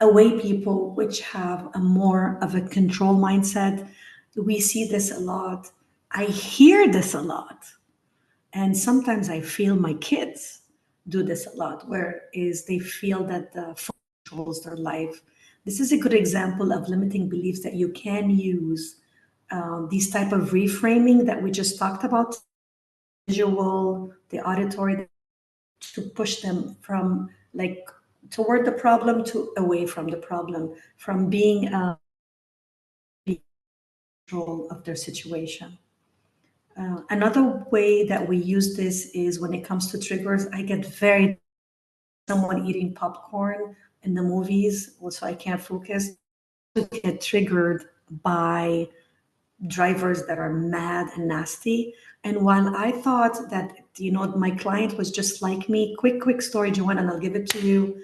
[SPEAKER 2] away people, which have a more of a control mindset. We see this a lot. I hear this a lot. And sometimes I feel my kids do this a lot, where is they feel that the phone controls their life. This is a good example of limiting beliefs that you can use these type of reframing that we just talked about, visual, the auditory, to push them from like toward the problem to away from the problem, from being control of their situation. Another way that we use this is when it comes to triggers. I get very someone eating popcorn in the movies, so I can't focus. I get triggered by drivers that are mad and nasty. And while I thought that, you know, my client was just like me, quick story, Joanne, and I'll give it to you.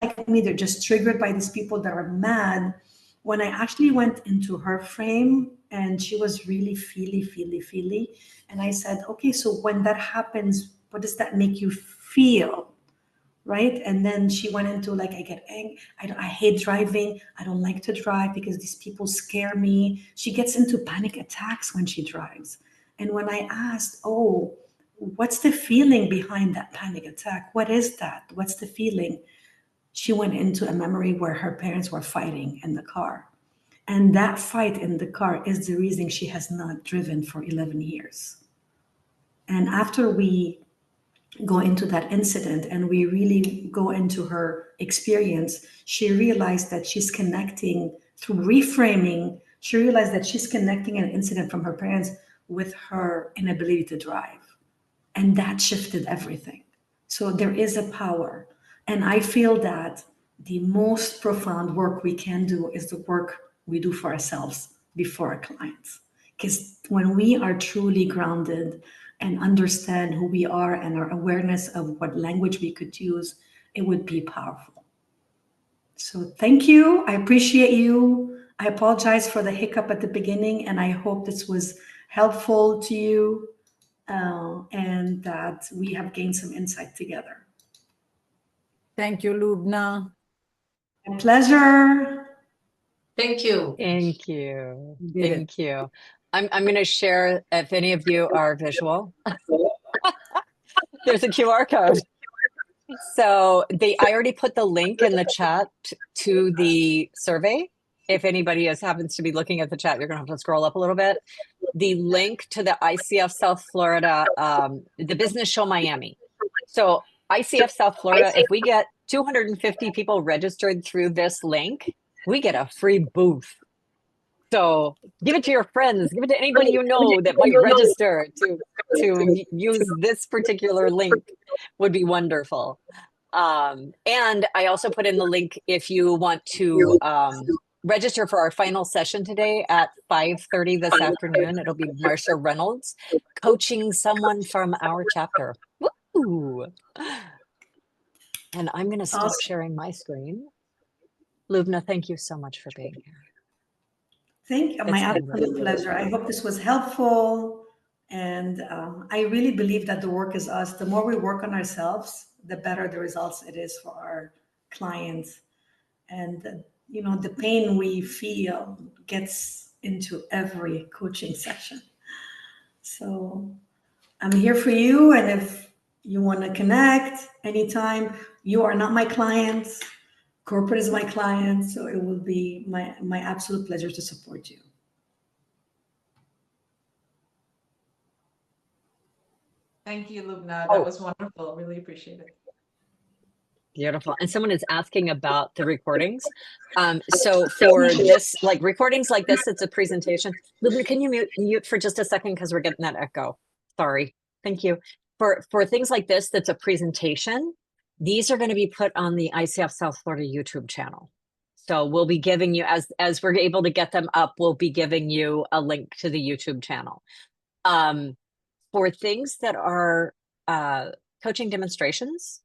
[SPEAKER 2] Like me, they're just triggered by these people that are mad. When I actually went into her frame and she was really feely. And I said, okay, so when that happens, what does that make you feel? Right? And then she went into like, I get angry. I hate driving. I don't like to drive because these people scare me. She gets into panic attacks when she drives. And when I asked, oh, what's the feeling behind that panic attack? What is that? What's the feeling? She went into a memory where her parents were fighting in the car. And that fight in the car is the reason she has not driven for 11 years. And after we go into that incident and we really go into her experience, she realized that she's connecting through reframing. She realized that she's connecting an incident from her parents with her inability to drive. And that shifted everything. So there is a power. And I feel that the most profound work we can do is the work we do for ourselves before our clients. Because when we are truly grounded and understand who we are and our awareness of what language we could use, it would be powerful. So thank you. I appreciate you. I apologize for the hiccup at the beginning, and I hope this was helpful to you and that we have gained some insight together.
[SPEAKER 3] Thank you, Lubna.
[SPEAKER 2] My pleasure.
[SPEAKER 7] Thank you.
[SPEAKER 1] Thank you.
[SPEAKER 3] You did it.
[SPEAKER 1] Thank you. I'm going to share, if any of you are visual, there's a QR code. So I already put the link in the chat to the survey. If anybody happens to be looking at the chat, you're going to have to scroll up a little bit. The link to the ICF South Florida, the Business Show Miami. So ICF South Florida, if we get 250 people registered through this link, we get a free booth. So give it to your friends, give it to anybody you know that might register to use this particular link. Would be wonderful. And I also put in the link if you want to register for our final session today at 5:30 this afternoon. It'll be Marsha Reynolds coaching someone from our chapter. Woo! And I'm going to stop sharing my screen. Lubna, thank you so much for being here.
[SPEAKER 2] Thank you. My absolute pleasure. I hope this was helpful. And I really believe that the work is us. The more we work on ourselves, the better the results it is for our clients. And, you know, the pain we feel gets into every coaching session. So I'm here for you. And if you want to connect anytime, you are not my client. Corporate is my client. So it will be my absolute pleasure to support you.
[SPEAKER 8] Thank you, Lubna. That was wonderful. Really appreciate it.
[SPEAKER 1] Beautiful. And someone is asking about the recordings. So for this, like recordings like this, it's a presentation. Lubna, can you mute for just a second? Because we're getting that echo. Sorry. Thank you. For things like this, that's a presentation. These are going to be put on the ICF South Florida YouTube channel. So we'll be giving you, as we're able to get them up, we'll be giving you a link to the YouTube channel. For things that are coaching demonstrations,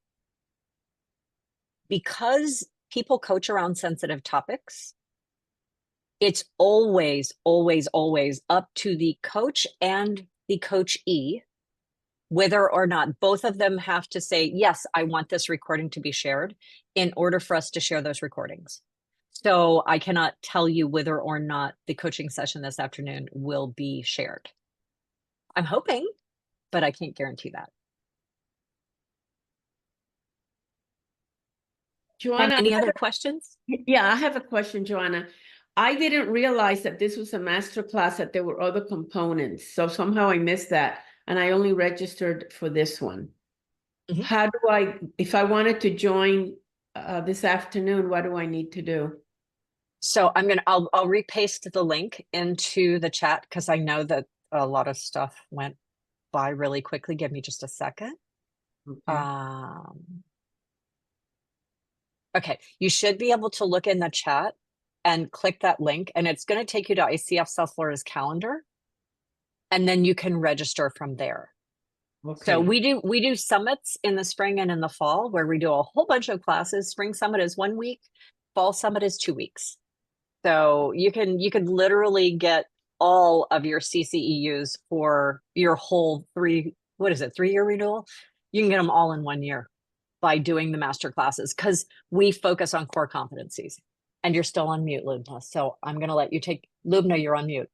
[SPEAKER 1] because people coach around sensitive topics, it's always up to the coach and the coachee, whether or not both of them have to say, yes, I want this recording to be shared in order for us to share those recordings. So I cannot tell you whether or not the coaching session this afternoon will be shared. I'm hoping, but I can't guarantee that.
[SPEAKER 5] Joanna,
[SPEAKER 1] Any other questions?
[SPEAKER 5] yeah, I have a question, Joanna. I didn't realize that this was a master class, that there were other components. So somehow I missed that. And I only registered for this one.
[SPEAKER 1] Mhm.
[SPEAKER 5] How do I, if I wanted to join this afternoon, what do I need to do?
[SPEAKER 1] So I'll repaste the link into the chat because I know that a lot of stuff went by really quickly. Give me just a second.
[SPEAKER 5] Okay.
[SPEAKER 1] Okay, you should be able to look in the chat and click that link, and it's going to take you to ICF South Florida's calendar, and then you can register from there. So we do summits in the spring and in the fall where we do a whole bunch of classes. Spring summit is 1 week, fall summit is 2 weeks. So you can literally get all of your CCEUs for your whole 3-year renewal. You can get them all in 1 year by doing the master classes because we focus on core competencies. And you're still on mute, Lubna. So I'm going to let you take, Lubna, you're on mute.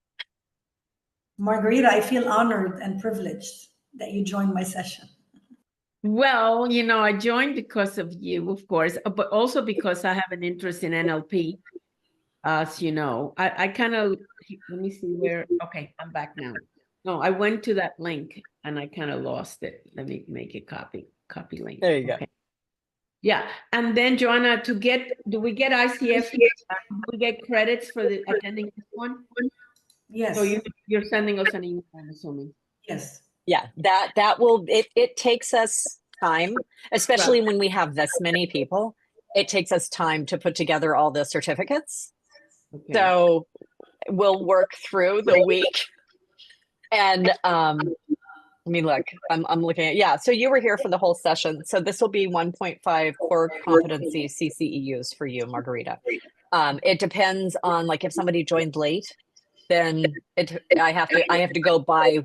[SPEAKER 2] Margarita, I feel honored and privileged that you joined my session.
[SPEAKER 5] Well, you know, I joined because of you, of course, but also because I have an interest in NLP. As you know, I kind of, let me see where, okay, I'm back now. No, I went to that link and I kind of lost it. Let me make a copy link.
[SPEAKER 1] There you go.
[SPEAKER 5] Yeah, and then Joanna, do we get ICF? Do we get credits for the attending this one?
[SPEAKER 2] Yes.
[SPEAKER 5] So you're sending us an email, I'm assuming.
[SPEAKER 2] Yes.
[SPEAKER 1] Yeah, that will, it takes us time, especially when we have this many people. It takes us time to put together all the certificates.
[SPEAKER 5] Okay.
[SPEAKER 1] So we'll work through the week. And let me look. I'm looking at, yeah. So you were here for the whole session. So this will be 1.5 core competency CCEUs for you, Margarita. It depends on, like, if somebody joined late, then I have to go by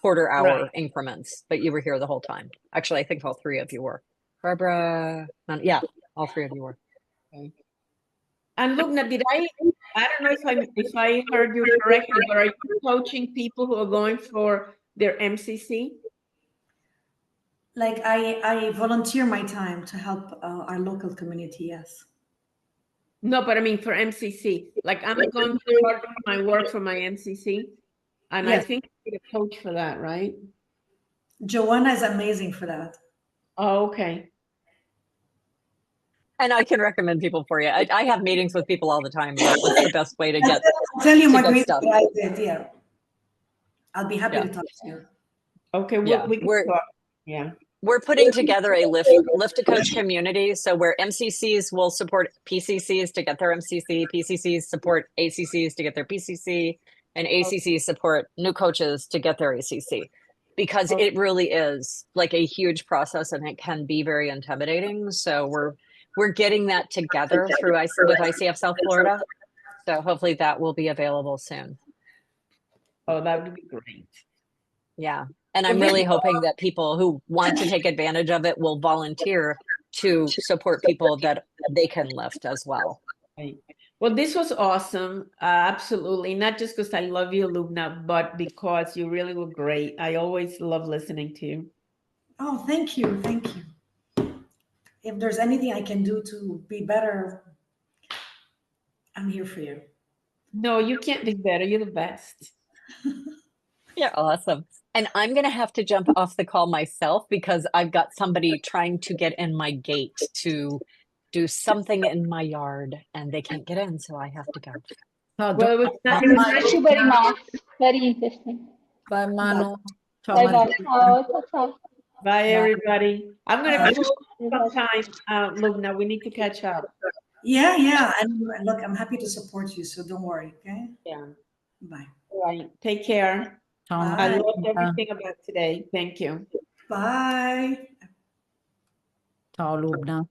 [SPEAKER 1] quarter hour increments. But you were here the whole time. Actually, I think all three of you were. Barbara, yeah, all three of you were.
[SPEAKER 5] Okay. And look, now, I don't know if I heard you correctly, but are you coaching people who are going for their MCC?
[SPEAKER 2] Like I volunteer my time to help our local community, yes.
[SPEAKER 5] No, but I mean for MCC, like I'm going to start my work for my MCC, and
[SPEAKER 2] Yes.
[SPEAKER 5] I think I need a coach for that, right?
[SPEAKER 2] Joanna is amazing for that.
[SPEAKER 5] Oh, okay.
[SPEAKER 1] And I can recommend people for you. I have meetings with people all the time about what's the best way to get.
[SPEAKER 2] I'll tell you,
[SPEAKER 1] to get
[SPEAKER 2] Margarita,
[SPEAKER 1] stuff.
[SPEAKER 2] what I did. Yeah, I'll be happy to talk to you.
[SPEAKER 5] Okay,
[SPEAKER 1] Yeah,
[SPEAKER 5] we can talk. Yeah.
[SPEAKER 1] We're putting together a lift to coach community. So where MCCs will support PCCs to get their MCC, PCCs support ACCs to get their PCC, and ACCs support new coaches to get their ACC. Because it really is like a huge process and it can be very intimidating. So we're getting that together with ICF South Florida. So hopefully that will be available soon.
[SPEAKER 5] Oh, that would be great.
[SPEAKER 1] Yeah. And I'm really hoping that people who want to take advantage of it will volunteer to support people that they can lift as well.
[SPEAKER 5] Right. Well, this was awesome. Absolutely. Not just because I love you, Lubna, but because you really were great. I always love listening to you.
[SPEAKER 2] Oh, thank you. Thank you. If there's anything I can do to be better, I'm here for you.
[SPEAKER 5] No, you can't be better. You're the best.
[SPEAKER 1] You're awesome. And I'm going to have to jump off the call myself because I've got somebody trying to get in my gate to do something in my yard and they can't get in. So I have to go.
[SPEAKER 5] Well, it was
[SPEAKER 6] Thank you very much. Very interesting.
[SPEAKER 3] Bye, Manu.
[SPEAKER 6] Bye bye. Ciao, ciao.
[SPEAKER 5] Bye, everybody. I'm going to call sometime, Lubna. We need to catch up.
[SPEAKER 2] Yeah. And look, I'm happy to support you. So don't worry. Okay.
[SPEAKER 5] Yeah.
[SPEAKER 2] Bye.
[SPEAKER 5] All right. Take care.
[SPEAKER 3] Ciao,
[SPEAKER 5] I
[SPEAKER 2] Bye.
[SPEAKER 5] loved everything about today. Thank you.
[SPEAKER 2] Bye.
[SPEAKER 3] Ciao, Lubna.